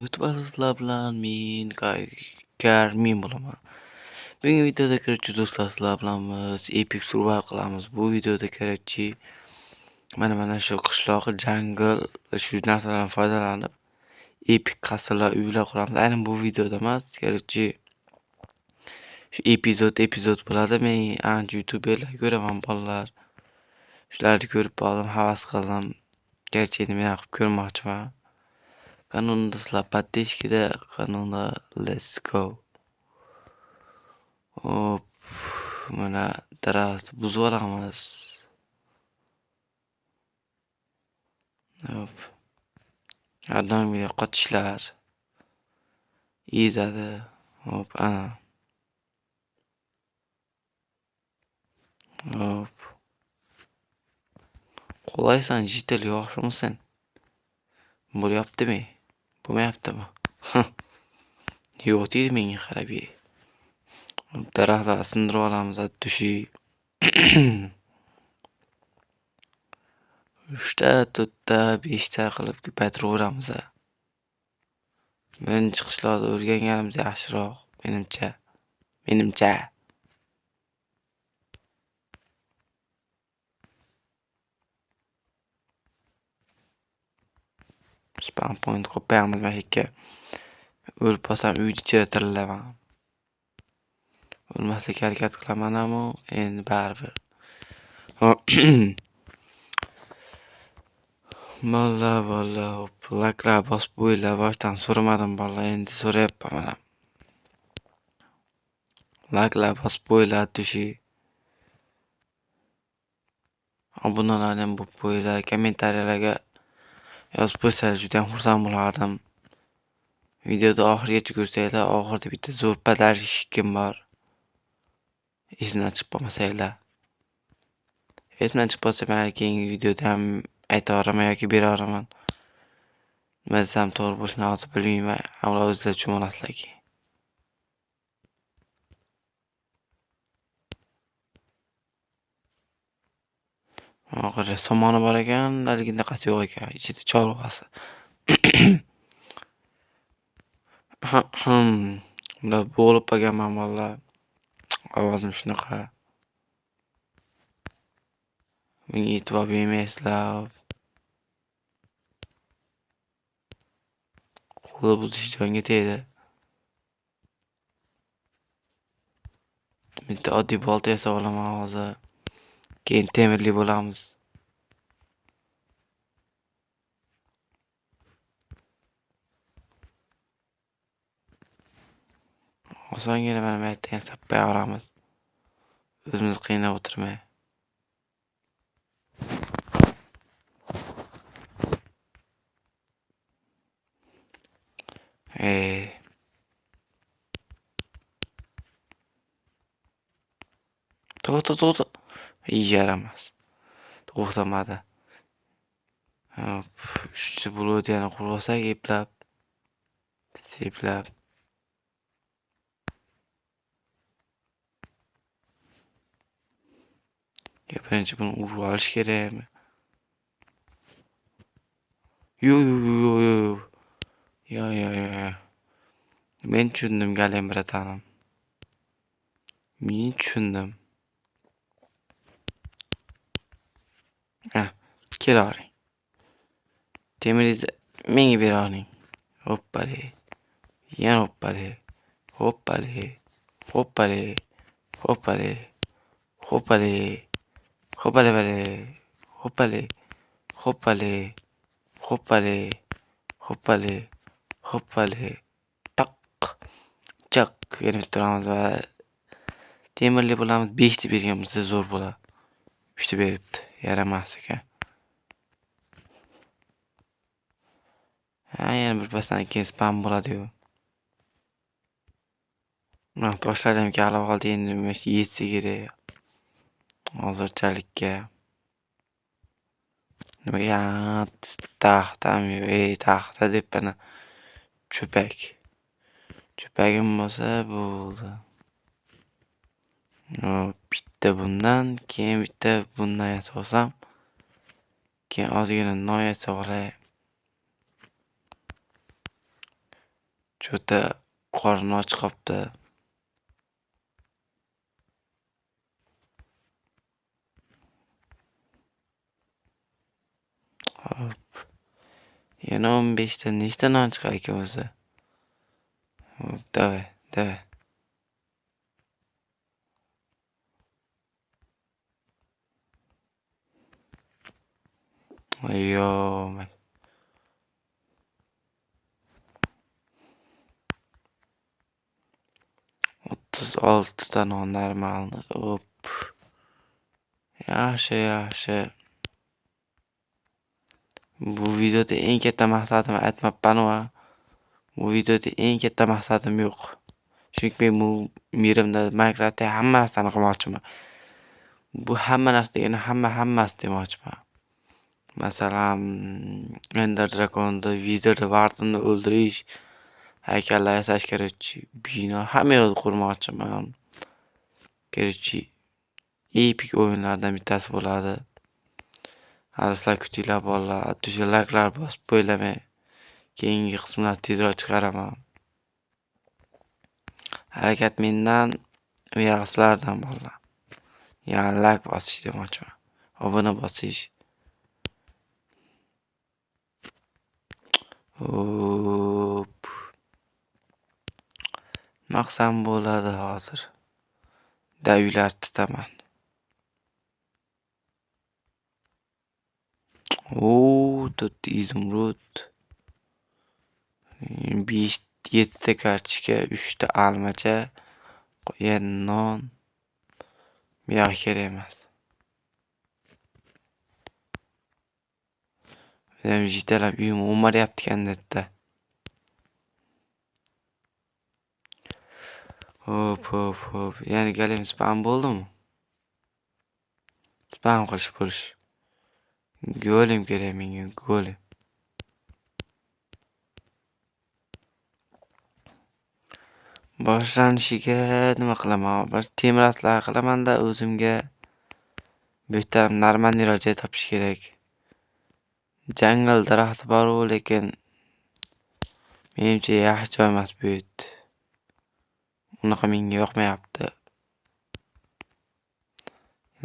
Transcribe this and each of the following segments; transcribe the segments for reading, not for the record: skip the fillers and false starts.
YouTube sizlar bilan men Garmin bo'laman. Bugungi videoda kiruvchi do'stlar sizlar bilanmiz Epic Survival qilamiz. Bu videoda kiruvchi mana shu qishloq, jungle va shu narsalardan foydalanib Epic qasrlar, uylar quramiz. Aynan bu videoda emas, kiruvchi shu epizod bo'ladi. Men ancha YouTuberlar ko'raman bolalar. Shularni ko'rib qoldim, havas qildim. Garchi endi men ham qilib ko'rmoqchiman. Kanunda sizlar подпискада, kanunda let's go. Hop, mana daraxtni buzib olamiz. Hop. Odamga yo'qotishlar. Ezadi. Hop, ana. Hop. Qo'laysan, jitel yo'qmisan? Bo'lyaptimi? Bo'lmayaptimi? Yo'q deydi menga qarab ye. Daraxtlarni sindirib olamiz, tushi. 3ta, 4ta, 5ta qilib ko'paytiraveramiz. Birinchi qishloqda o'rganganimiz yaxshiroq, menimcha. Spawn point qo'yamiz mana shu yerga. O'lib qolsam uyni ichida tirilaman. O'lmaslikka harakat qilaman ammo endi baribir. Bola, laklar bosib qo'yinglar. Boshdan so'ramadim bola, endi so'rayapman mana. Laklar bosib qo'yinglar tushi. Obunalarni ham bo'lib qo'yinglar, kommentariyalarga yozib qo'ysangiz juda ham xursand bo'lardim. Videoni oxirigacha ko'rsanglar, oxirida bitta zo'r podarishkim bor. Esdan chiqib qolmasanglar. Esdan chiqib qolsa, men keyingi videoda ham aytaveraman yoki beraveraman. Nima desam to'g'ri bo'lishini hozir bilmayman. Avvalo o'zinglar tushunasizlar keyin. Oxirida somoni bor ekan, narigindaqasi yo'q ekan, ichida chorvasi. Bular bo'lib qolganman bolalar. Ovozim shunaqa. Menga e'tibor bermaysizlar. Qo'li buzish jonga tegdi. Bitta oddiy bolta yasab olaman hozir. Keyin temirli bo'lamiz. Osongina mana bu yerdan sappay olamiz. O'zimizni qiynab o'tirmay. To'g'ri. Yaramas. To'xtamadi. Hop, 3 blokni qurib olsak, eplab, seplab. Birinchi buni urib olish kerakmi? Yo'q. Yo'q. Men tushundim, galim bratanim. Men tushundim. Kelavering. Temiringizni menga beravering. Hoppali. Yana hoppali. Hoppali. Tak. Chak. Yana turamiz va temirli bo'lamiz. 5 ta berganimizda zo'r bo'ladi. 3 ta beribdi. Yaramas ekan. Yana bir pasdan keyin spam bo'ladi-yu. Men toshlarim kalib qoldi, endi yetsa kerak. Hozirchalikka. Nimaga taxta deb mana cho'pagim bo'lsa bo'ldi. Bitta bundan, keyin bitta bundan yasab olsam, keyin ozgina non yasab olay. Juda qorni och qopti. Hop. Yana 15 ta nechta non chiqar ekan o'zi? Hop, davay, davay. Ayyo. 36 ta non normalni. Hop. Yaxshi, yaxshi. Bu videoda eng katta maqsadimni aytmabman va bu videoda eng katta maqsadim yo'q. Chunki men bu mirimda Minecraftda hamma narsani qilmoqchiman. Bu hamma narsa degani hammasi demoqchiman. Masalan, Ender Dragon'da, Wizard Warden'ni o'ldirish, haykallar yasash kerak, bino hamma yoqni qurmoqchiman. Kerakchi, epik o'yinlardan bittasi bo'ladi. Sizlar kutinglar bolalar, like bosib qo'ylamay. Keyingi qismlar tezroq chiqaraman. Harakat mendan, u yog'i sizlardan bolalar. Ya'ni like bosish demoqchiman. Obuna bosish. Hop. Maqsam bo'ladi hozir. Daviylar titaman. Oo, 4 izumrud. 5-7 ta kartochka, 3 ta almacha, qo'ygan non. Bu yoq kerak emas. Ham jitalab uyim o'maryapti ekan-da. Hop. Ya'ni galim spam bo'ldimi? Spam qilish bo'lish. Golim kerak menga, golim. Boshlanishiga nima qilaman? Bir temir aslaha qilaman-da o'zimga. Bu yerda normalniroq joy topish kerak. Jungle daraxti bor, lekin menimcha yaxshi joy emas bu yer. Unaqa menga yoqmayapti.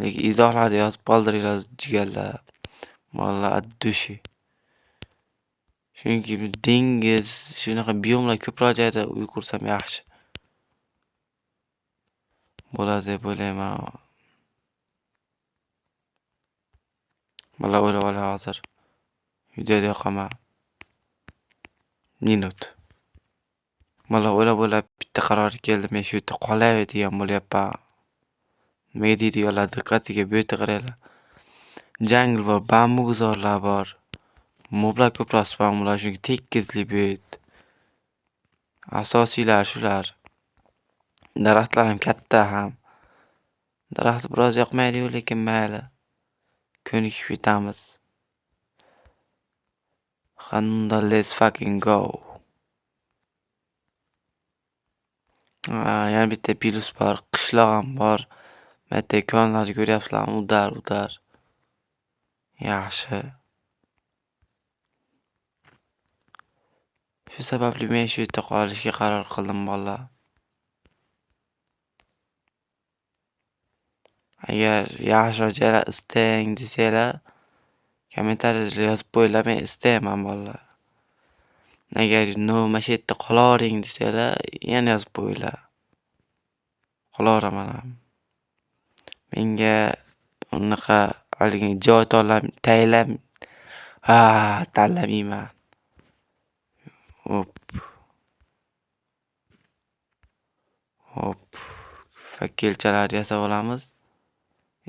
Lekin izohlarda yozib qoldiringlar jigarlar. Mollar addushi. Chunki dengiz, shunaqa biomlar ko'proq joyda uy qursam yaxshi bo'ladi deb o'ylayman. Bola o'ylab olay hozir. Videoda yoqaman. Minut. Bola o'ylab bitta qarorga keldim. Men shu yerda qolay degan bo'lyapman. Nima deydiganlar diqqatiga bu yerda qaranglar. Jungle bor, bambu guzorlar bor. Moblar ko'proq spam bo'ladi, chunki tekislik bu yer. Asosiylar shular. Daraxtlar ham katta ham. Daraxt biroz yoqmaydi-yu, lekin mayli. Ko'nikib ketamiz. Qanunda let's fucking go. Yana bitta plus bor, qishloq ham bor. Bitta konlarni ko'ryapsizlarmi? Udar. Yaxshi. Shu sababli men shu yerda qolishga qaror qildim, bolalar. Agar yaxshiroq joylar istang desanglar, kommentariyada yozib qo'yinglar, men istayman, bolalar. Agar mana shu yerda qolavering desanglar, yana yozib qo'yinglar. Qolaveraman ham. Menga unaqa haligi joy tanlamayman. Hop. Fakkelchalar yasab olamiz.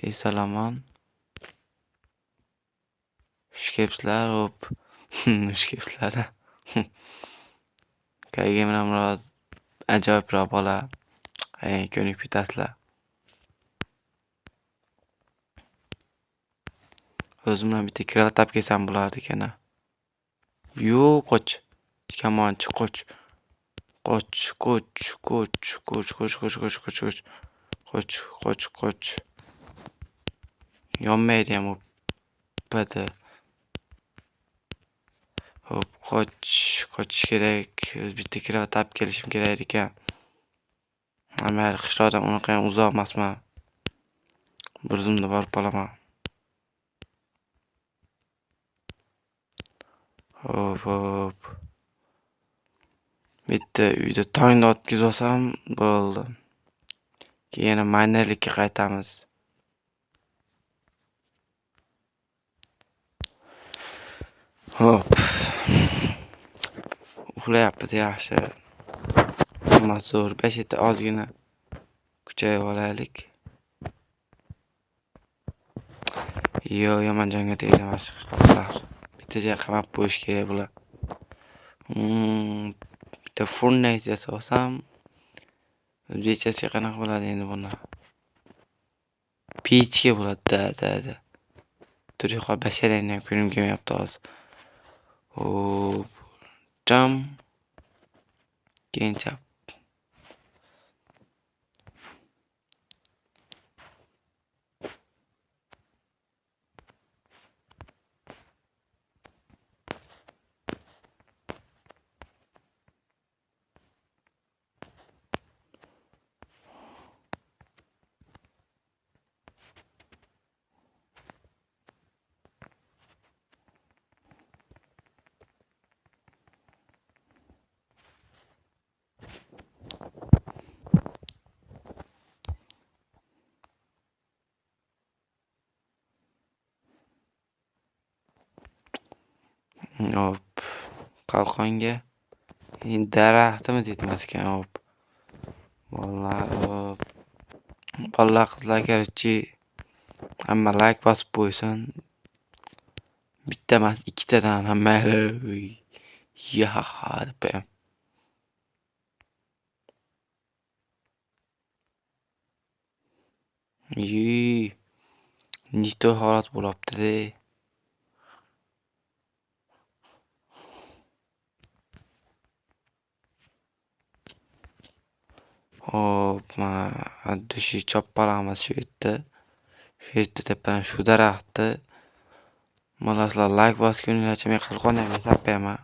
Esalomon. Xush kelibsizlar, hop. Xush kelibsizlar. Kayga bilan biroz ajoyibroq bola. Ko'nikib ketasizlar. O'zim bilan bitta krevat topib kelsam bo'lardi ekan. Yo'q, qoch. Kamonchi, qoch. Qoch. Yonmaydi ham o'padi. Hop, qochish kerak. Bitta krava topib kelishim kerak ekan. Mayli, qishloqdan unaqayam uzoq emasman. Bir zumda borib qolaman. Hop. Bitta uyda tongni o'tkazib olsam bo'ldi. Keyin maynerlikka qaytamiz. Hop. Uxlayapmiz yaxshi. Mazur 5 yetta ozgina kuchayib olaylik. Yomon jonga tegdi mana shu qishloqlar. Bitta joyga qamab qo'yish kerak bular. Bitta furnace yasasam o'zbekchasiga qanaqa bo'ladi endi buni? Pechga bo'ladi-da. Turib qol basharangni ham ko'rim kelmayapti hozir. Hop. Jam. Keyin chap. Hop. Qalqonga daraxtimi deytmas ekan, hop. Bolalar qizlar kerakchi. Hamma like bosib qo'ysin. Bitta emas, ikkitadan hamma. Deb. Nechta holat bo'libdi-de. Hop, mana dushi choppalamiz shu yerda. Shu yerda tepadan shu daraxtni. Mana sizlar like bosguninglarcha men qalqon ham yasab qo'yaman.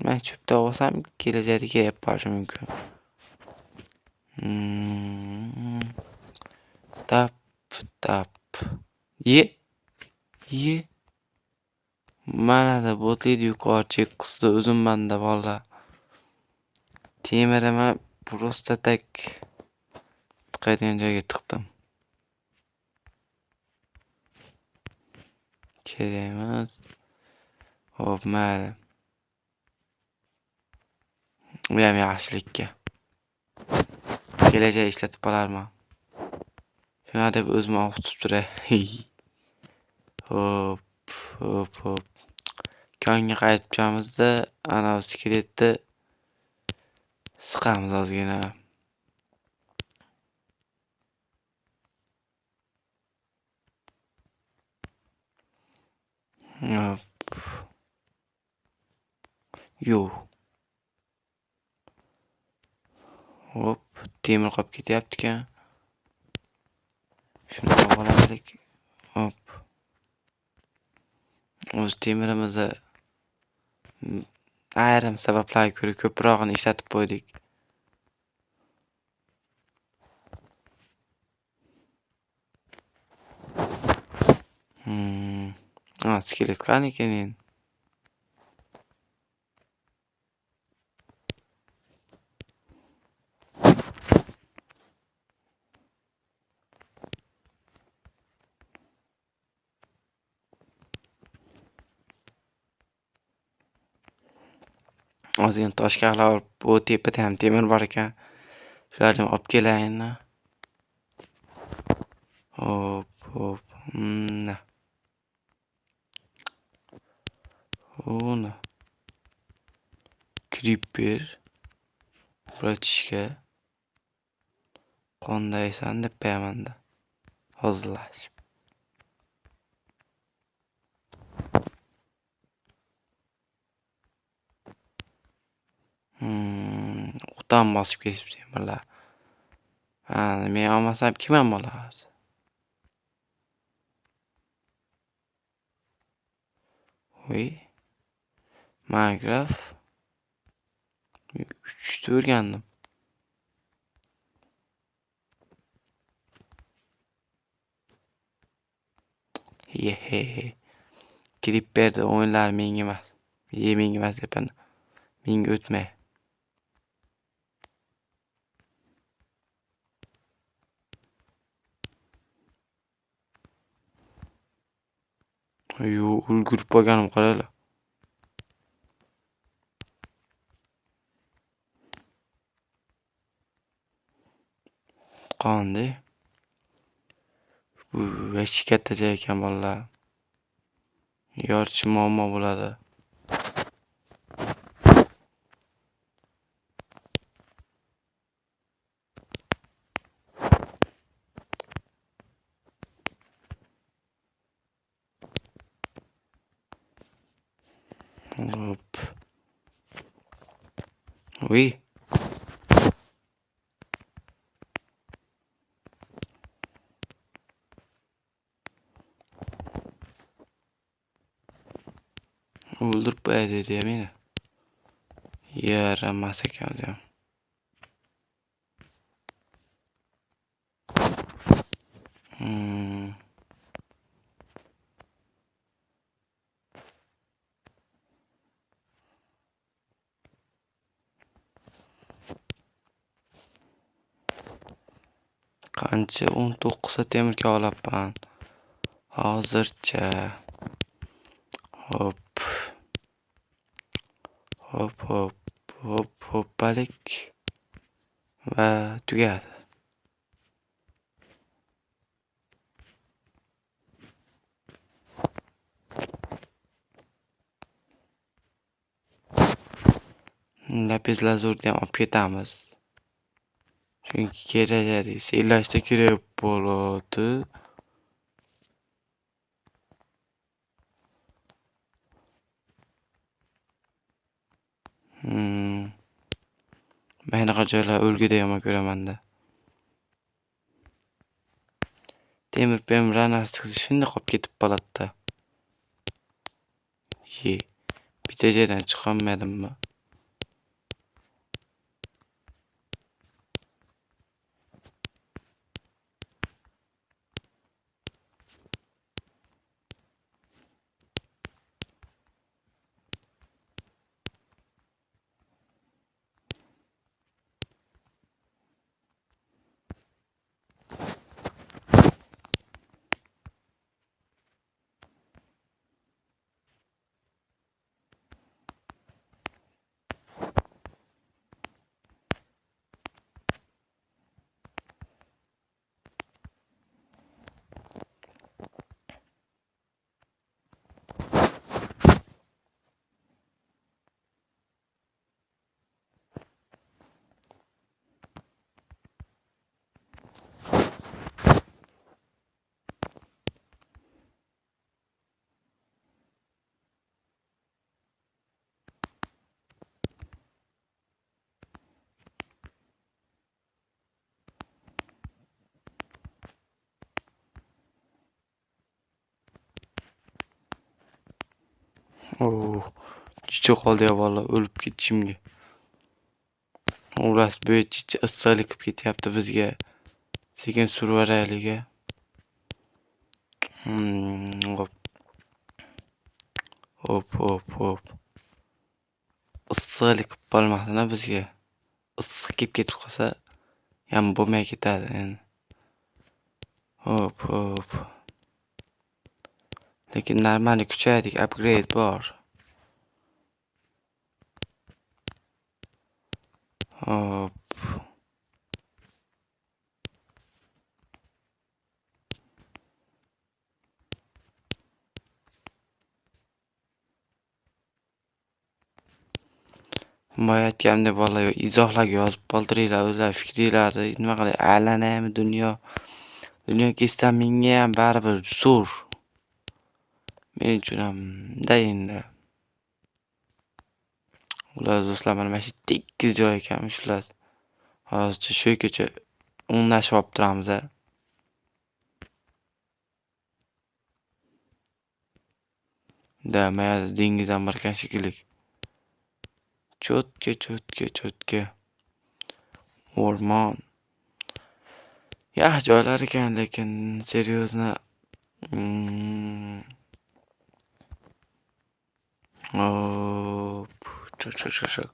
Men cho'pda olsam kelajakda kelib qolishi mumkin. Tap. Ye. Mana da botlaydi yuqorichi qisdi o'zimman-da bolalar. Temirimi просто tak tiqadigan joyga tiqdim. Kerak emas. Hop, mayli. Bu ham yaxshilikka. Kelajak ishlatib qolarman. Shuna deb o'zimni o'qitib turay. Hop. Konga qaytib turamizda, ana skeletni siqamiz ozgina. Hop, temir qolib ketyapti ekan. Shuni olib olaylik. Hop. O'z temirimizni ayrim sabablarga ko'ra ko'prog'ini ishlatib qo'ydik. Skelet qani ekan endi? Ozgina toshkaqlar olib, bu tepada ham temir bor ekan. Shularni olib kelayin. Hop. Uni creeper bratishga qondaysan deb qo'yaman-da. Hozirlashib. O'tan bosib ketibdi bular. Men olmasam kim ham olar? Voy. Minecraft. 3'te o'rgandim. Yehe. Creeper'de o'yinlar menga emas. Menga emas deyapman. Menga o'tma. Yo, ulgurib qolganim qaranglar. Qanday? Bu hech katta joy ekan bolalar. Yoritish muammo bo'ladi. Hop. Voy. O'ldirib qo'yay dedi meni. Yaramas ekan o'zim. Qancha 19 ta temirga olapman. Hozircha. Hop. Hop hop hop hoppalik. Va tugadi. Lapis lazurni ham olib ketamiz. Chunki kerak desa, ilashda kerak bo'ladi. Men bunaqa joylar o'lgudek yomon ko'raman-da. Temir ranar chiqsa shunday qolib ketib qoladi-da. Bitta joydan chiqolmadimmi? Juda qoldi ya vallahi o'lib ketishimga. Uras bo'yicha issiqlik qilib ketyapti bizga. Sekin survaraylik. Hop. Issiqlik qilib qolmasin bizga. Issiq kelib ketib qolsa ham bo'lmay ketadi endi. Hop. Lekin normali kuchaydik, upgrade bor. Hop. Aytganda bolalar izohlarga yozib qoldiringlar, o'zlar fikringlarni nima qilay, aylanaymi dunyo. Dunyo kessa menga ham baribir zo'r. Men uchun ham endi. Ular do'stlar mana shu tekis joy ekan shular. Hozircha shu kecha o'nglashib olib turamiz. Mayada dengizdan borgan shekilli. Cho'tka. O'rmon. Yaxshi joylar ekan, lekin seryozni hop. Chak.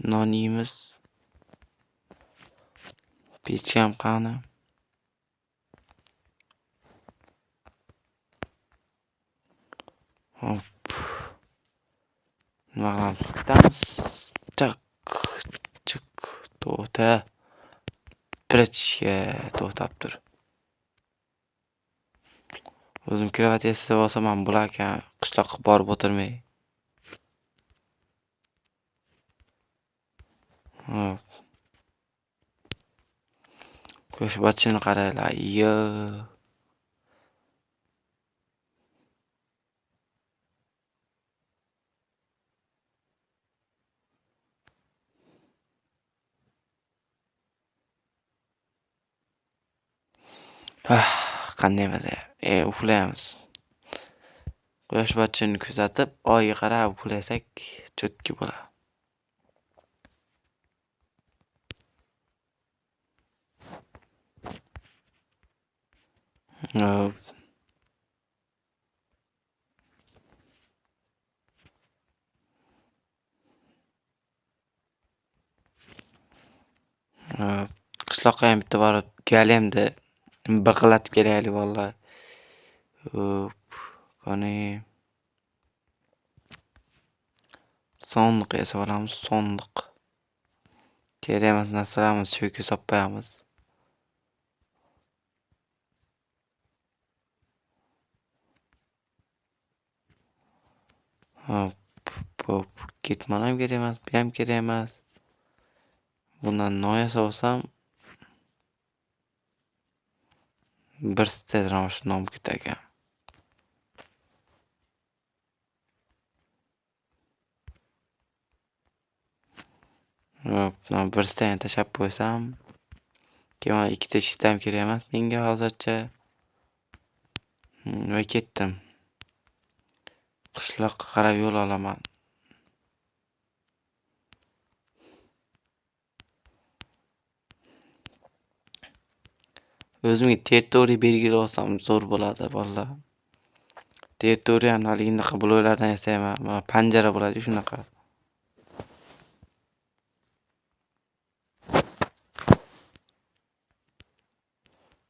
Non yeymiz. Pechkam qani? Hop. Nima qilamiz? Ketamiz. Chak. To'xta. Pirachishga to'xtab tur. O'zim krevat yasasa olsam ham bo'larkan, qishloqqa borib o'tirmay. Hop. Ko'sh botishini qaranglar. Yo. Qanday maza. Uxlaymiz. Quyosh botishini kuzatib, oyga qarab uxlasak, cho'tki bo'ladi. Hop. Qishloqqa ham bitta borib galemni biqillatib kelaylik vallahi. Hop. Qani sondiq yasab olamiz, sondiq. Kerak emas narsalarimiz shu yerga solib qo'yamiz. Hop. Ketmon ham kerak emas, bu ham kerak emas. Bundan non yasab olsam bir stedran shu non ketagan. Hop, bir stedran tashab qo'ysam, keyin ikkita shita ham kerak emas menga hozircha. Va ketdim. Qishloqqa qarab yo'l olaman. O'zimga territoriya belgilab olsam zo'r bo'ladi vallahi. Territoriyani haligindaqa bloklardan yasayman. Mana panjara bo'ladi shunaqa.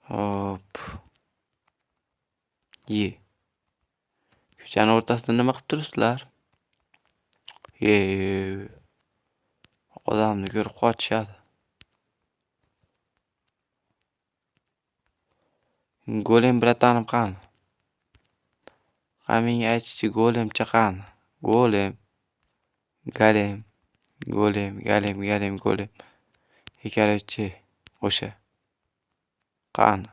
Hop. Ko'chani o'rtasida nima qilib turibsizlar? Odamni ko'rib qochishadi. Golem bratanim qani? Menga aytishchi, golem chaqani? Golem. Короче, o'sha. Qani?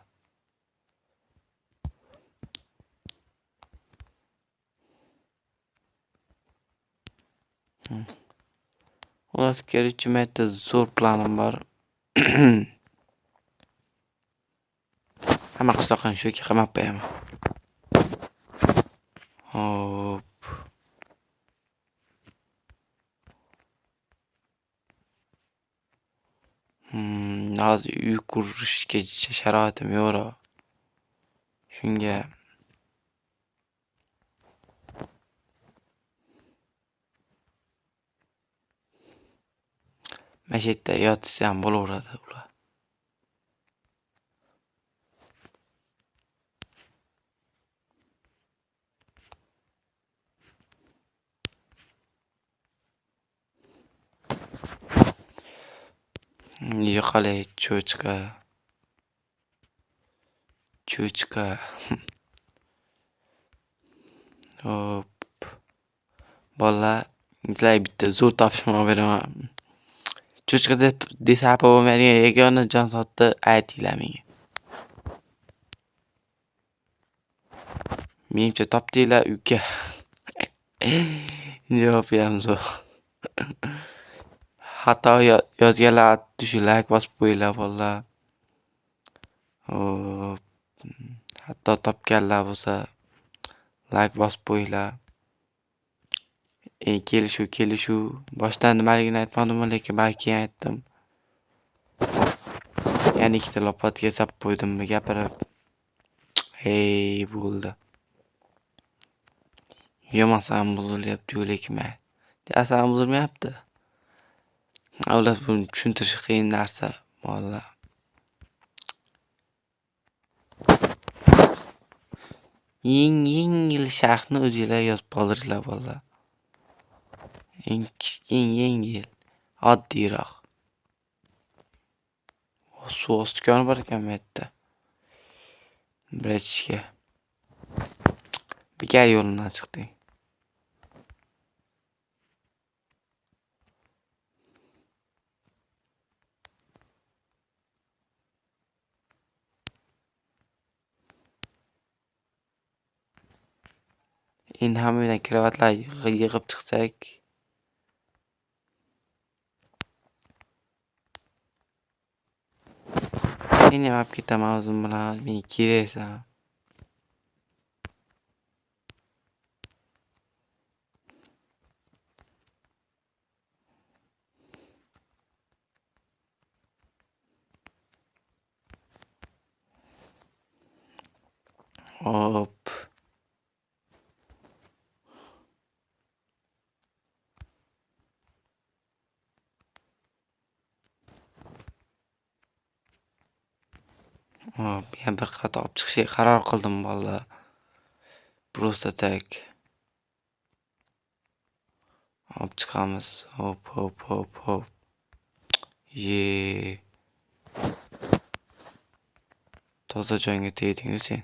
Xullas, короче, menda zo'r planim bor. Hamma qishloqni shu yerga qamab qo'yaman. Hop. Hozir uy qurishga sharoitim yo'q. Shunga mana shu yerda yotsa ham bo'laveradi ular. Yo'qolay, cho'chqa. Hop. Bolalar, sizlarga bitta zo'r topshiriq beraman. Cho'chqa desa xafa bo'lmaydigan yagona jonzotni aytinglar menga. Menimcha topdinglar uka. Javob ham zo'r. Hatto yozganlar shu like bosib qo'yinglar vallahi. Hop. Hatto topganlar bo'lsa like bosib qo'yinglar. Kelishuv. Boshdan nimaligini aytmadim, lekin balki keyin aytdim. Yana ikkita lopatga sap qo'ydimmi gapirib. Hey, bo'ldi. Yomasam buzilyapti-yu, lekin asam buzilmayapti. Avlat buni tushuntirish qiyin narsa, vallahi. Yengil sharhni o'zinglar yozib qoldiringlar, vallahi. Yengil, oddiyroq. Suv osti koni bor ekan bu yerda. Brechka. Bekar yo'lidan chiqding. Endi hammadan kravatlar yig'ib chiqsak. Seni ham olib ketaman o'zim bilan, men keraksan. Hop. Hop, yana bir qavat olib chiqishga qaror qildim vallahi. Просто tak. Olib chiqamiz. Hop. Ye. Toza jonga tegding sen.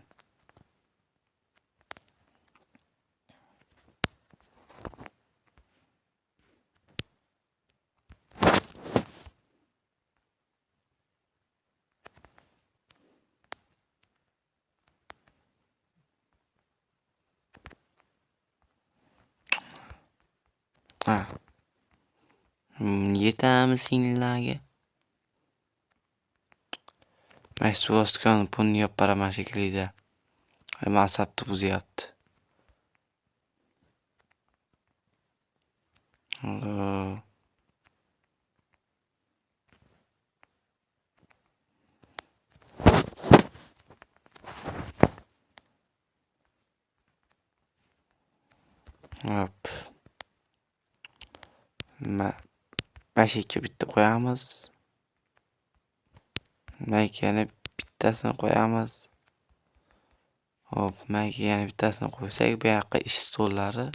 Ha. Yetamiz singillarga. Ay, suv osti koni pulni yopib beraman shekilli-da. Asabni buzyapti. Hop. Mashikka bitta qo'yamiz. Mayga yana bittasini qo'yamiz. Hop, mayga yana bittasini qo'ysak, bu yoqqa ish stollari.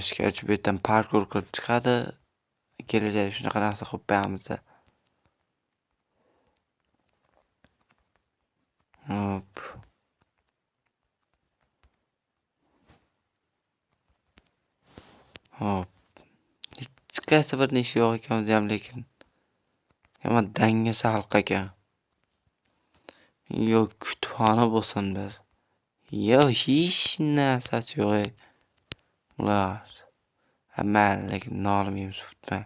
Ishga bu yerdan parkur qilib chiqadi. Kelajakda shunaqa narsa qilib qo'yamiz-da. Hop. Hop. Hech qaysi bir ishi yo'q ekan o'zi ham, lekin yomon dangasa xalq ekan. Yo kutubxona bo'lsin bir. Yo hech narsasi yo'q. Ular. Amal lekin nolimaymiz futma.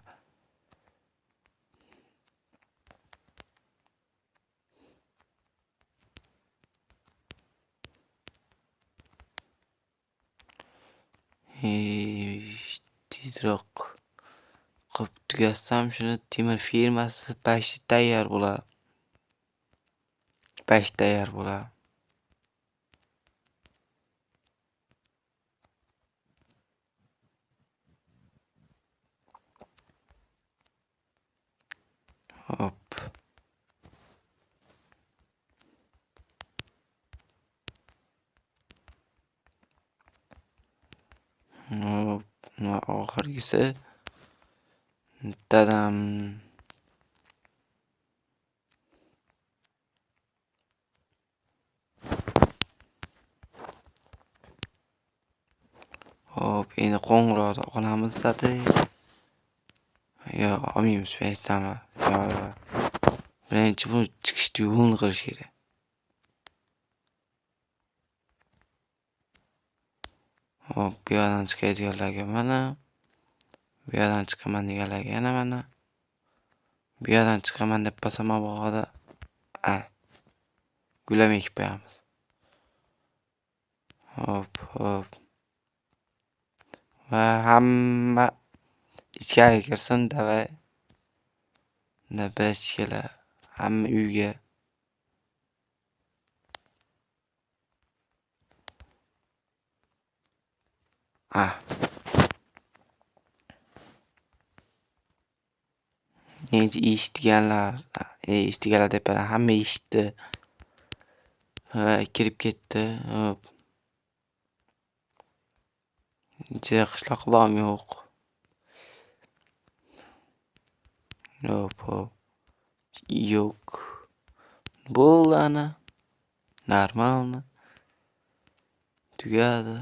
Tezroq qilib tugatsam shuni temir firmasi bashi tayyor bo'ladi. Hop. Hop. Oxirgisi. Dadam. Hop, endi qo'ng'iroqni olamiz dedi. Yo, olmaymiz paytami. Yo. Birinchi bu chiqishni yo'lni qilish kerak. Hop, bu yoqdan chiqadiganlarga mana. Bu yoqdan chiqaman deganlarga yana mana. Bu yoqdan chiqaman deb pasama bog'ida. Gulam ekib qo'yamiz. Hop hop. Va hamma ichkari kirsin davay. Birashkalar. Hamma uyga. Endi eshitganlar deb hamma eshitdi. Kirib ketdi. Hop. Ichida qishloq bormi yo'q. Hop hop. Yo'q. Bo'ldi ana. Normalni. Tugadi.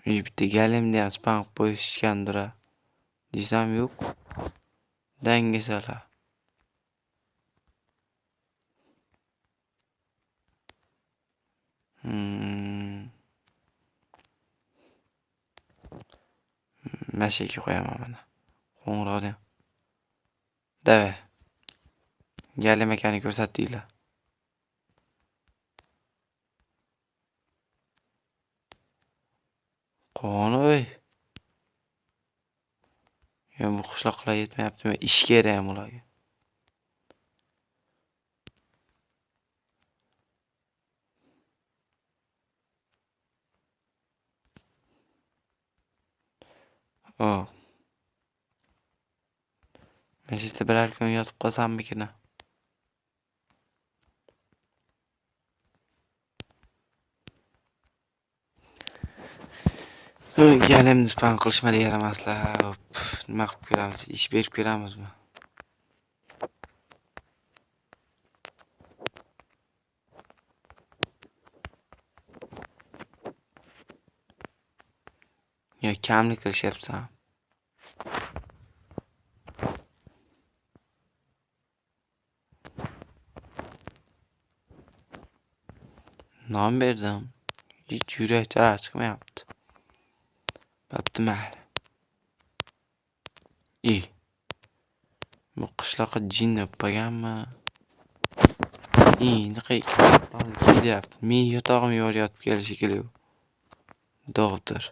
Bitta galimni ham spanq qo'yishgandir. Desam yo'q. Dangasalar. Mashaga qo'yaman mana. Qo'ng'iroqni. Davay. Galim ekanini ko'rsatdinglar. Qo'noy. Bu qishloqlar yetmayaptimi? Ish kerak ham ularga. Oh. Mashista biror kun yotib qolsammikina. Galimni span qilishmadi yaramaslar. Nima qilib ko'ramiz? Ish berib ko'ramizmi? Yo, kamlik qilishyapsan. Non berdim. Hech yurak chiqmayapti. Bo'pti mayli. Bu qishloqqa jin o'pmaganmi? Endi kelyapti. Men yotog'im yotib kelishi kerak. Doktor.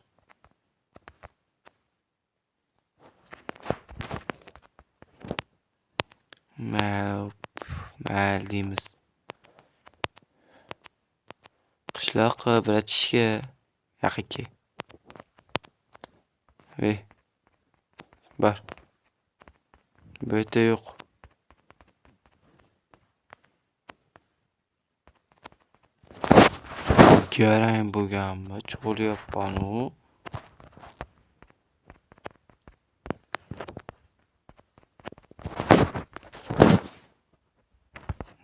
Mayli deymiz. Qishloqqa bratishga yaqinki. Bor. Bu yerda yo'q. Garang bo'lganmi? Cho'lyapman-u.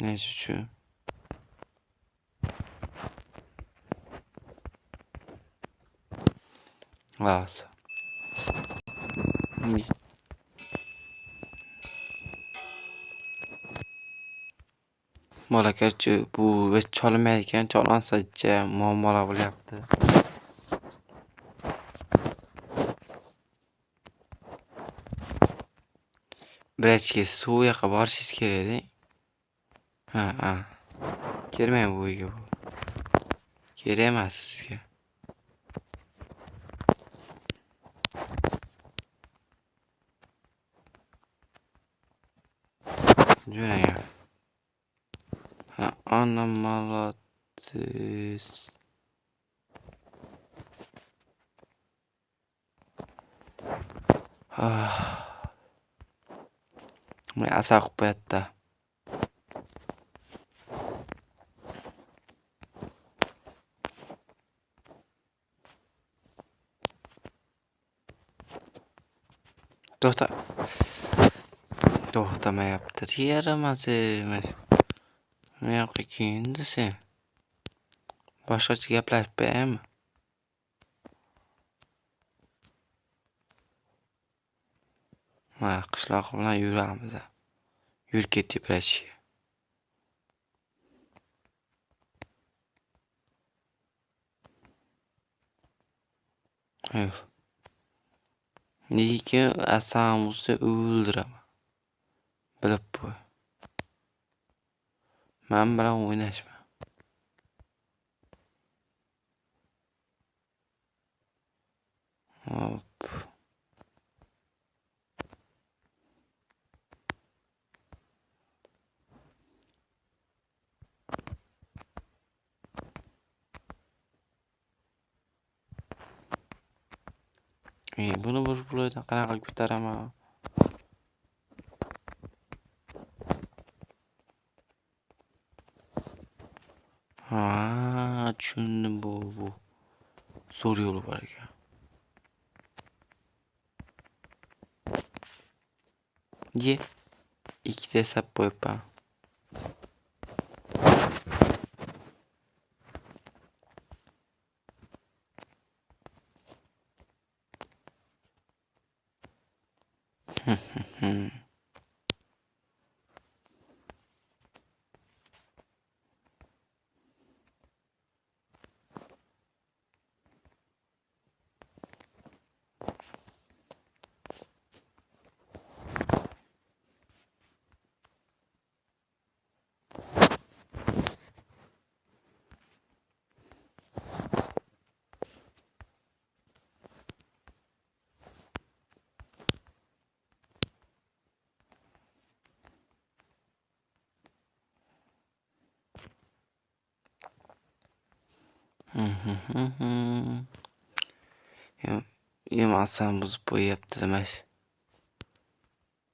Neyse şu. Varsa. Malakatchi bu hech cholinmaydigan, cholansa-chi muammolar bo'lyapti. Birachga suv yoqqa borishingiz kerak-da. Ha. Kelmang bu uyga. Kerak emas sizga. Jo'nang. Ana молодец. Men asal qilib qo'yapti. To'xtamayapti. Yaramasi. Men yoqqa keldi sen. Boshqacha gaplashib qo'yaymi? Qishloq bilan yuramiz. Yurib ketdik birashga. Lekin asamni o'ldiraman. Bilib qo'y. Men bilan o'ynashma. Hop. Buni bir puldan qanaqa ko'taraman? Ha, tushundim bu. Zo'r yo'li bor ekan. Ye. Ikkita sap qo'yibman. Yemasam buzib qo'yyapti demak.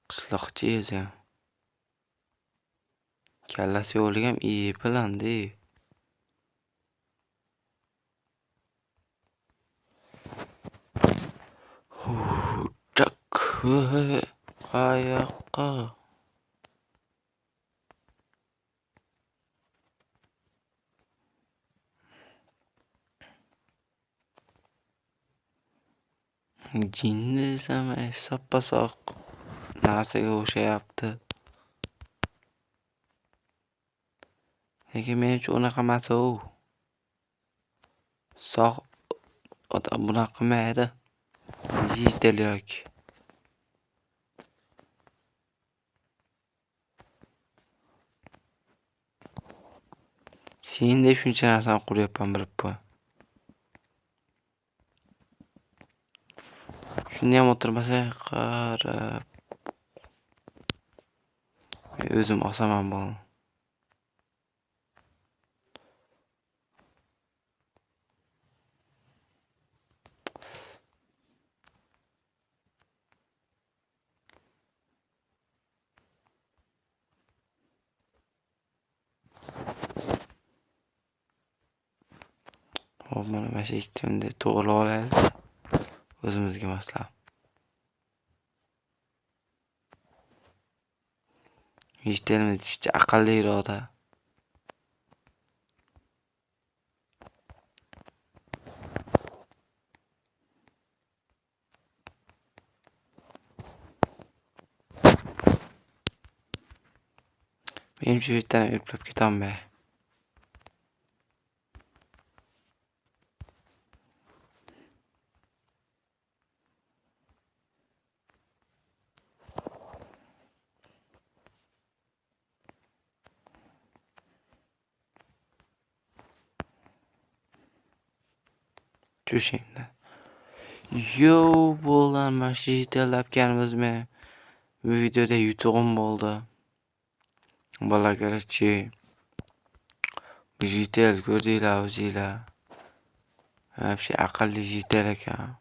Qishloqchi o'zi. Kallasi yo'ligam plandi. Chak. Qayoqqa? Jinni desam, soppa-soq narsaga o'xshayapti. Lekin men uchun unaqa emas u. Sog' odam bunaqa qilmaydi. Yitel yoki. Sen deb shuncha narsani quryapman bilib qo'y. Shuni ham o'tirmasa qarab. O'zim osaman bo'ldim. Hop, mana mashiktimni to'g'rilab olaylik. O'zimizga moslab. Yishtelimiz aqlli iroda. Menimcha yerdan eplab ketolmay. Tushingda. Yo bo'lgan mashitallabganimizmi? Bu videoda yutug'im bo'ldi. Bola kerakchi. Jitel ko'rdinglar o'zinglar. Вообще aqlli jitel ekan.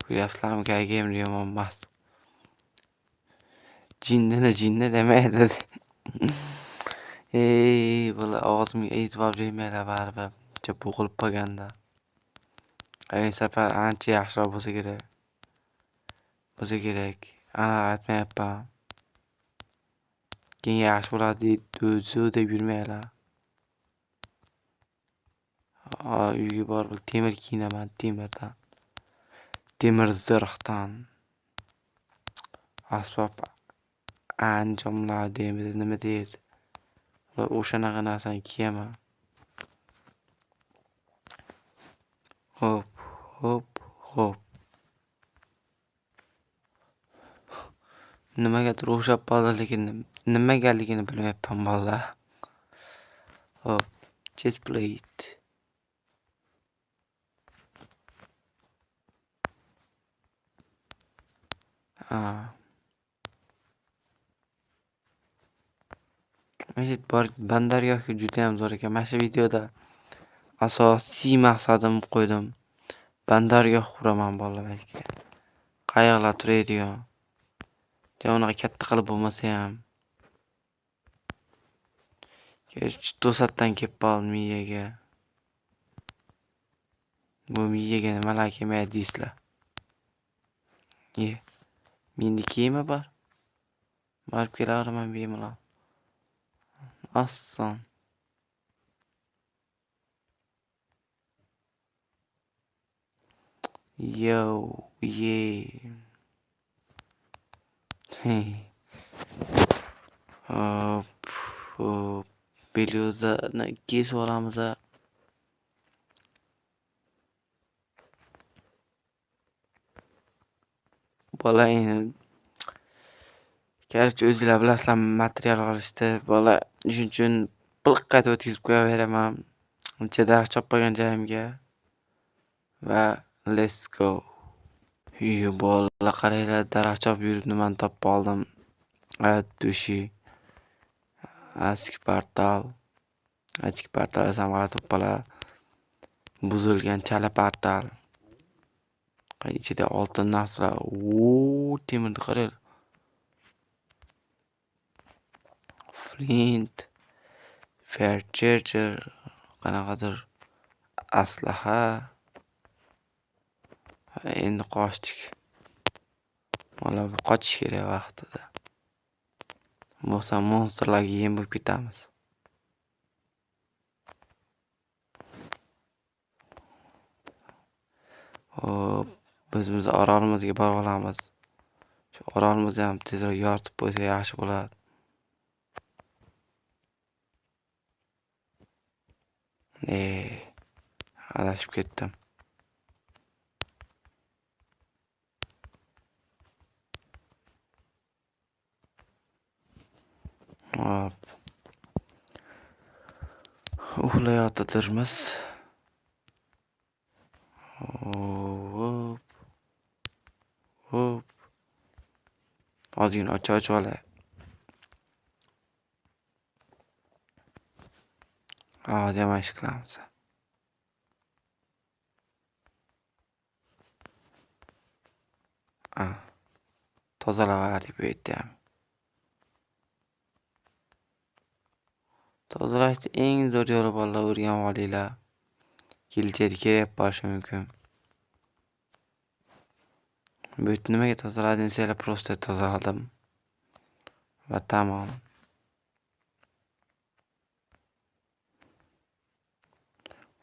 Ko'ryapsizlarmi, gaygam yomon emas. Jinni demaydi. Bola og'zimga e'tibor bermanglar baribir. Bitta bo'g'ilib qolganda. Ayni safar ancha yaxshiroq bo'lsa kerak. Ana aytmayapman. Keyin yaxshi bo'ladi deb yurmanglar. Uyga borib temir kiyinaman, temirdan. Temir zirhdan. Asbob anjomlar deymiz, nima deydi? O'shanaqa narsani kiyaman. Hop. Nimagadir o'xshab qoldi, lekin nimagaligini bilmayapman bolalar. Hop, chest plate. Ha. Mashit bor bandargohga juda ham zo'r ekan. Mana shu videoda asosiy maqsadim qo'ydim. Bandargoh quraman bolalarga. Qayiqlar turadigan. Unaqa katta qilib bo'lmasa ham. To'satdan kelib qoldi miyaga. Bu miyaga nimalar kelmaydi deysizlar. Meni kiyimi bor. Borib kelaveraman bemalol. Oson. Yo, hop, Belyozani kesib olamiz. Bola endi Garchi o'zinglar bilasizlar material olishdi. Bola shuning uchun pilqqat o'tkazib qo'yaveraman. Uncha daraxt chopmagan joyimga. Va let's go. Bola qaranglar, daraxt chopib yurib nimani topib oldim. Dushi. Eski portal samolyot bola. Buzilgan chala portal. Ichida oltin narsalar. Temirni qaranglar. Flint, fair charger, qanaqadir aslaha. Endi qochdik. Mana bu qochish kerak vaqtida. Bo'lsa monsterlarga yem bo'lib ketamiz. Hop, biz orolimizga borib olamiz. Shu orolimizni ham tezroq yoritib qo'ysa yaxshi bo'ladi. Adashib ketdim. Hop. Uxlayotirmiz. Hop. Ozgina ochib olay. Demak ish qilamiz. Tozalaverdik bu yerda ham. Tozalashni eng zo'r yo'li bolalar o'rganib olinglar. Kelajakda kerak bo'lishi mumkin. Bu yerni nimaga tozaladim desanglar, prosta tozaladim. Va tamom.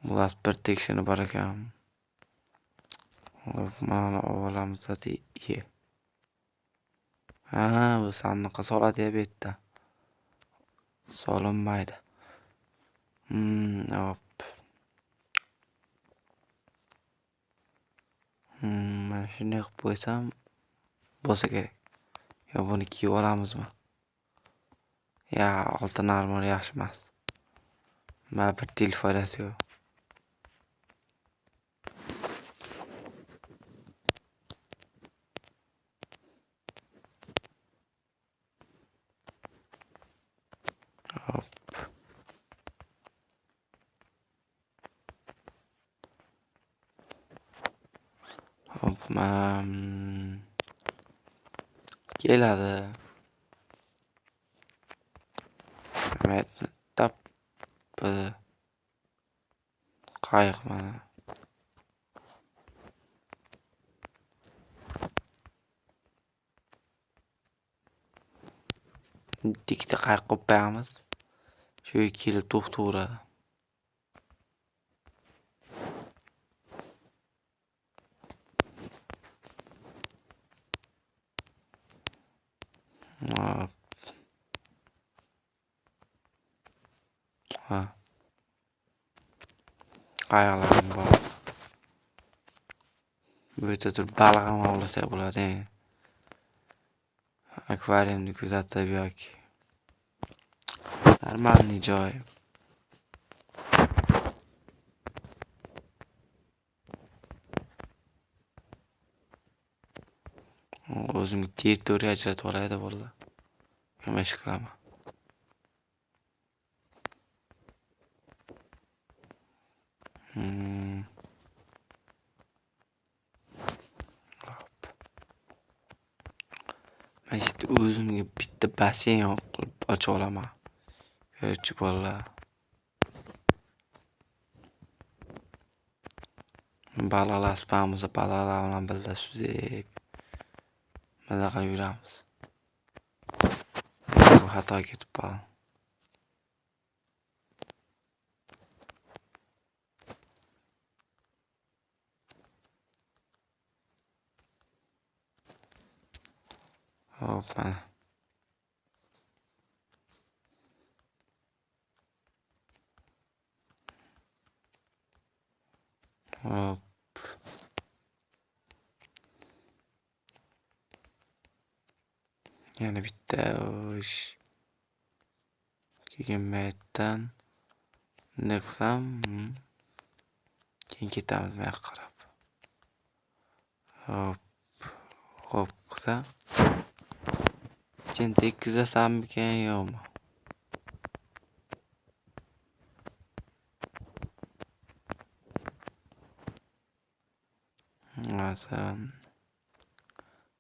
Blast protection bor ekan. Mana olamiz dedi. Bu sandiqqa soladi bu yerda. Solinmaydi. Hop. Mana shunday qilib qo'ysam bo'lsa kerak. Yo, buni kiyib olamizmi? Oltin armor yaxshi emas. Bir til foydasi yo'q. Hop, mana keladi. Tap qayiq mana. Ikkita qayiq qo'yamiz. Shu kelib to'xtaveradi. Qayiqlarim bor. Bu yerda turib baliq ham ovlasak bo'ladi. akvariumni kuzatib yoki normalniy joy. O'zimga territoriya ajratib olay-da bo'ldi. Nima ish qilaman? Men o'zimga bitta basseyn qilib ochib olaman. Ko'rchi bolalar. Balalar spamimiz balalar bilan birga suzib maza qilib yuramiz. Bu xato ketib qoldi. Hop mana. Hop. Yana bitta ish. Keyin maytdan bunday qilsam, keyin ketamiz bu yoqqa qarab. Hop. Hop qilsam. Keyin tekkizasammikan yo'qmi? Masalan,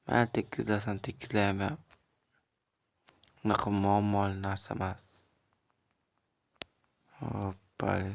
men tekkizlayman. Unaqa muammoli narsa emas. Hoppali.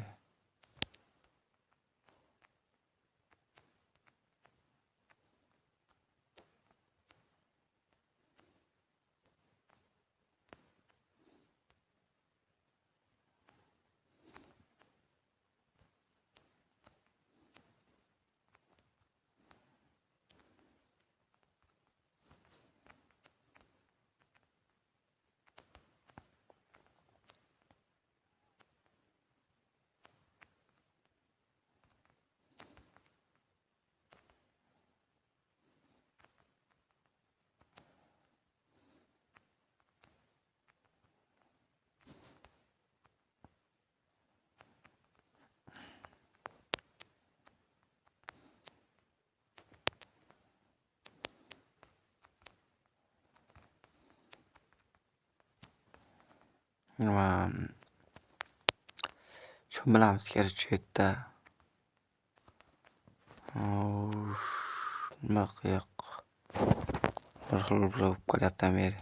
Shu bilamiz kerak shu yerda. Nima qiyoq. Bir xil bo'lib qolyapti meri.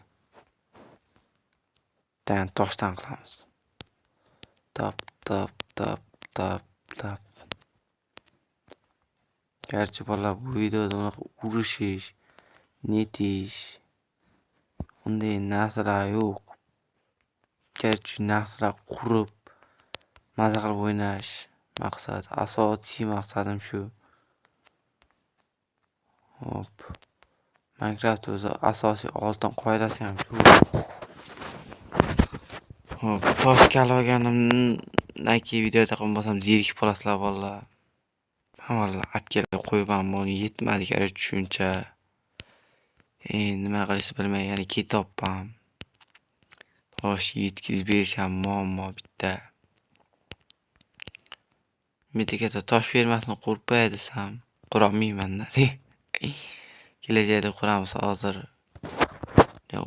Toshdan qilamiz. Tap. Gerçi bolalar bu videoda unaqa urishish, netish, unday narsalar yo'q. Gerçi narsalar qurib, maza qilib o'ynash maqsad. Asosiy maqsadim shu. Hop. Minecraft o'zi asosiy oltin qoidasi ham shu. Hop, toshga olganimdan keyin videoda qilmasam zerikib qolasizlar bolalar. Hammalar apkelga qo'yibman, buni yetmadi kerak tushuncha. Nima qilishni bilmay yana ketyapman. Tosh yetkazib berisham muammo bitta. Metikada tosh fermasini qurpay desam, qurolmayman-da. Kelajakda quramiz hozir.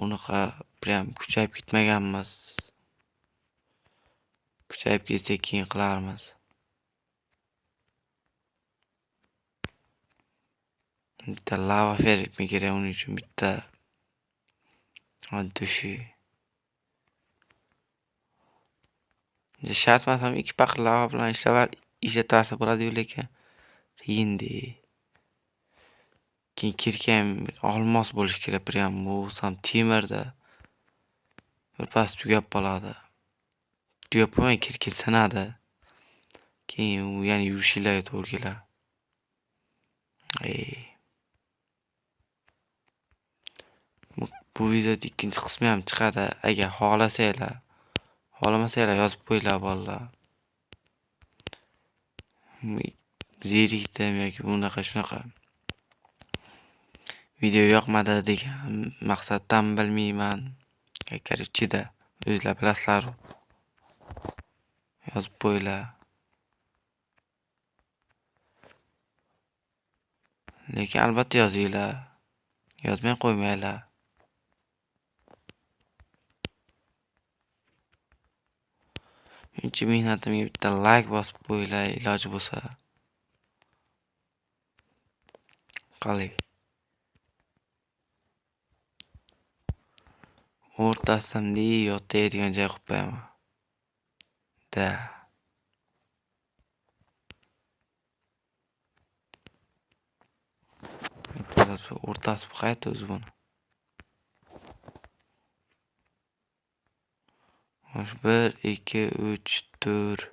Unaqa prям kuchayib ketmaganmiz. Kuchayib ketsak keyin qilarmiz. Bitta lava fermi kerak uning uchun bitta dushi. Shart emasam 2 paqir lava bilan ishlatarsa bo'ladi-yu, lekin qiyindi. Keyin kirkam olmos bo'lish kerak, prям bu ham temirda. Birpas tugab qoladi. Tugab qo'ymay kirka sinadi. Keyin u yana yurishinglarga to'g'ri keladi. Bu videoda ikkinchi qismi ham chiqadi. Agar xohlasanglar, xohlamasanglar yozib qo'yinglar bolalar. Zerikdim yoki bunaqa shunaqa Video yoqmadi degan maqsaddan bilmayman. Короче-da, o'zinglar bilasizlar. Yozib qo'yinglar. Lekin albatta yozinglar. Yozmay qo'ymanglar. Shuncha mehnatimga bitta like bosib qo'yinglar iloji bo'lsa. Qalay. O'rtasimda yotaydigan joy qilib qo'yaman. Da. O'rtasi qayerda o'zi buni? 1, 2, 3, 4,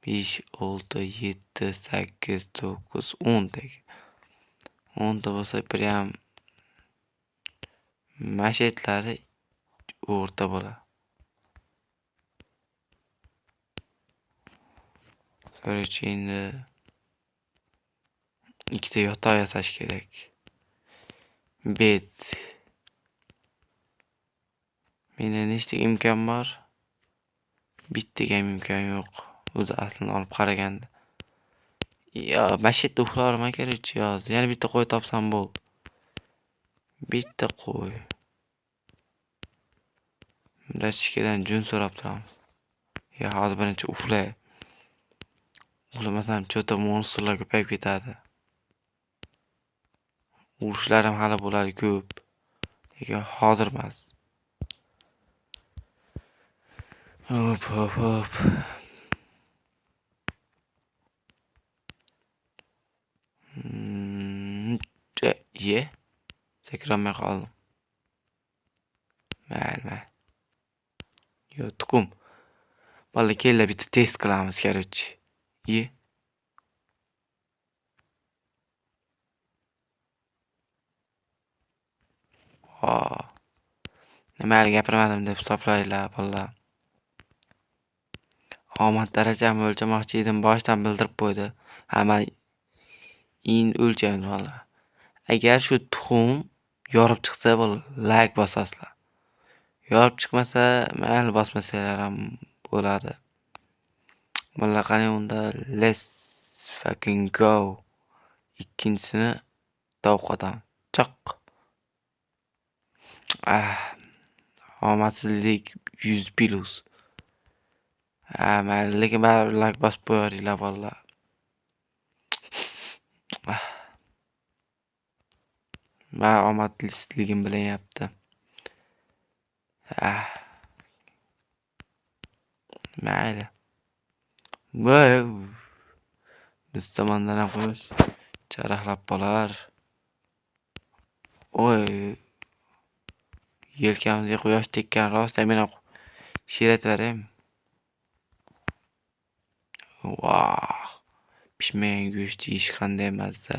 5, 6, 7, 8, 9, 10 dek. 10 ta bo'lsa prям mashetlari o'rta bo'ladi. Короче, endi ikkita yotoq yasash kerak. Bet. Menda nechta imkon bor? Bittaga ham imkon yo'q. O'zi aslini olib qaraganda. Yo, mashetda uxlarman kerak yoz. Yana bitta qo'y topsam bo'ldi. Bitta qo'y. Rachkadan jun so'rab turamiz. Ya, hozir birinchi uxlay. Uxlamasam cho'ta monsterlar ko'payib ketadi. Urushlarim hali bo'ladi ko'p. Lekin hozir emas. Hop hop hop. Ye. Sakramay qoldim. Mayli. Yo, tuqum. Valla kellar bitta test qilamiz, короче. Ye. Nimaga gapirmadim deb hisoblaylar, valla. Omad darajamni o'lchamoqchi edim, boshdan bildirib qo'ydi. Hamma endi o'lchaymiz valla. Agar shu tuxum yorib chiqsa, like bosasizlar. Yorib chiqmasa, mayli bosmasanglar ham bo'ladi. Valla qani unda let's fucking go. Ikkinchisini tovuqdan. Choq. Omadsizlik 100+. Mayli, lekin baribir like bosib qo'yaveringlar valla. Men omadsizligim bilinyapti. Mayli. Biz tomondan ham quyosh charaqlab qolar. Oy. Yelkamizga quyosh tekkan rost, men she'ratvarim. Vah. Pishmagan go'sht yeyish qanday mazza.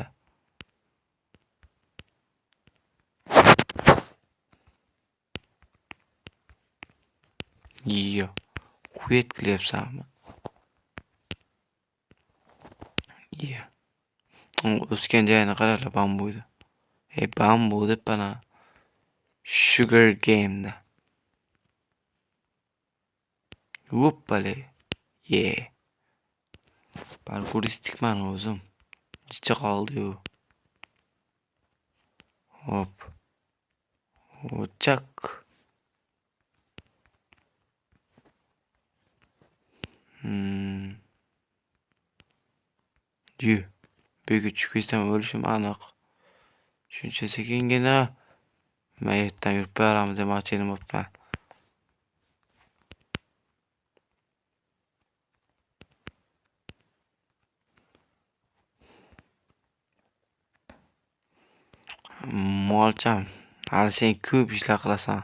Yo. Quyet qilyapsanmi? Yo. O'sgan joyini qaranglar, bambuda. Bambu deb bana Sugar Game'da. Hoppale. Parkuristikman o'zim. Jicha qoldi-yu. Hop. O'chak. Buyuk chiqsam o'lishim aniq. Shuncha sekingina mayatdan yurib boramiz demoqchi edim bo'pman. Molcham, hali sen ko'p ishlar qilasan.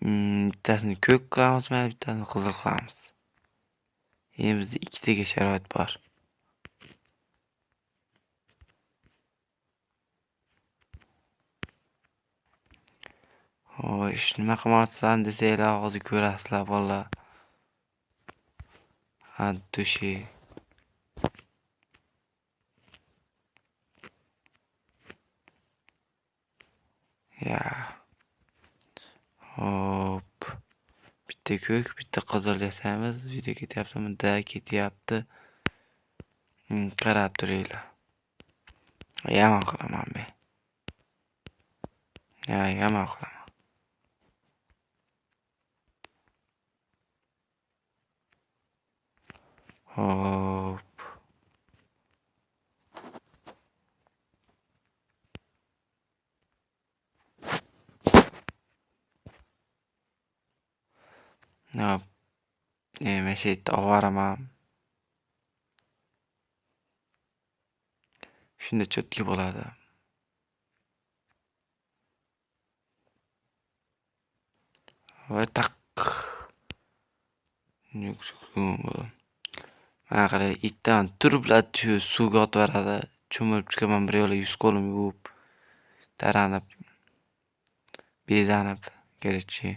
Bittasini ko'k qilamiz, bittasini qizil qilamiz. Endi bizda ikkitaga sharoit bor. Xo'sh, nima qilmoqchisan desanglar, hozir ko'rasizlar valla. Addushi. Ya. Hop. Bitta ko'k, bitta qizil yasaymiz. Video ketyaptimi? Da, ketyapti. Qarab turinglar. Yomon qilaman men. Yomon qilaman. Hop. Hop. Men shu yerda ovoraman. Shunda cho'tki bo'ladi. Va taq. Mana qarang, itdan turiblar suvga otib yuboradi. Cho'milib chiqaman bir yo'la yuz qo'lim yuvib, taranib, bezanib, kerakchi.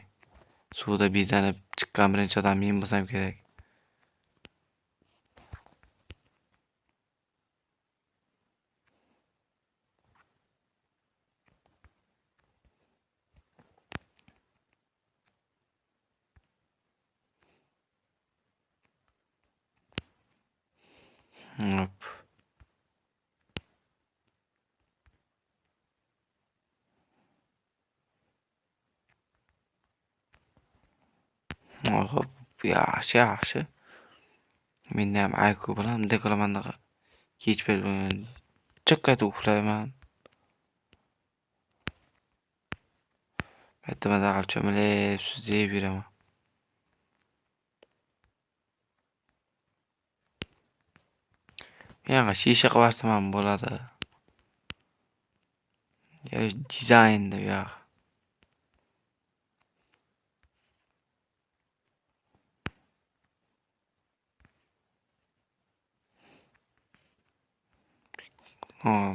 Suvda bezanib chiqqan birinchi odam men bo'lsam kerak. Hop. Hop. Yaxshi. Menda ham IQ bilan bunday qilaman. Kech payt chaqqaytib uxlayman. Aytdim cho'milib suzib yuraman. Yana shisha qilib yuborsam ham bo'ladi. Dizaynda u yoq.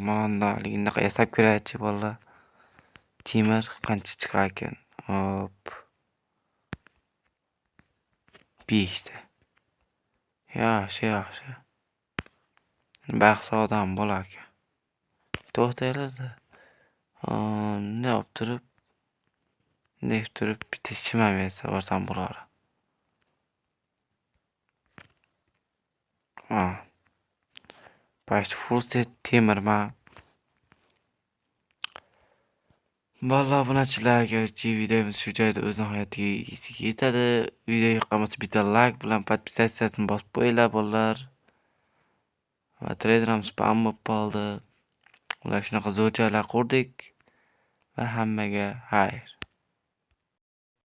Mana bunaqa yasab ko'raychi bolalar. Temir qancha chiqar ekan? Hop. 5 ta. Yaxshi. Bahs odam bo'lar ekan. To'xtanglar-da. Bunday olib turib, bitta shima bersa borsam bo'lar. Почти full set temirman. Bolalar, obunachilarga videomiz shu joyda o'z nihoyatiga yetadi. Video yoqqan bo'lsa bitta like bilan podpisatsiyasini bosib qo'yinglar bolalar. Va Telegram spam bo'lib qoldi. Ular shunaqa zo'r joylar qurdik va hammaga xayr.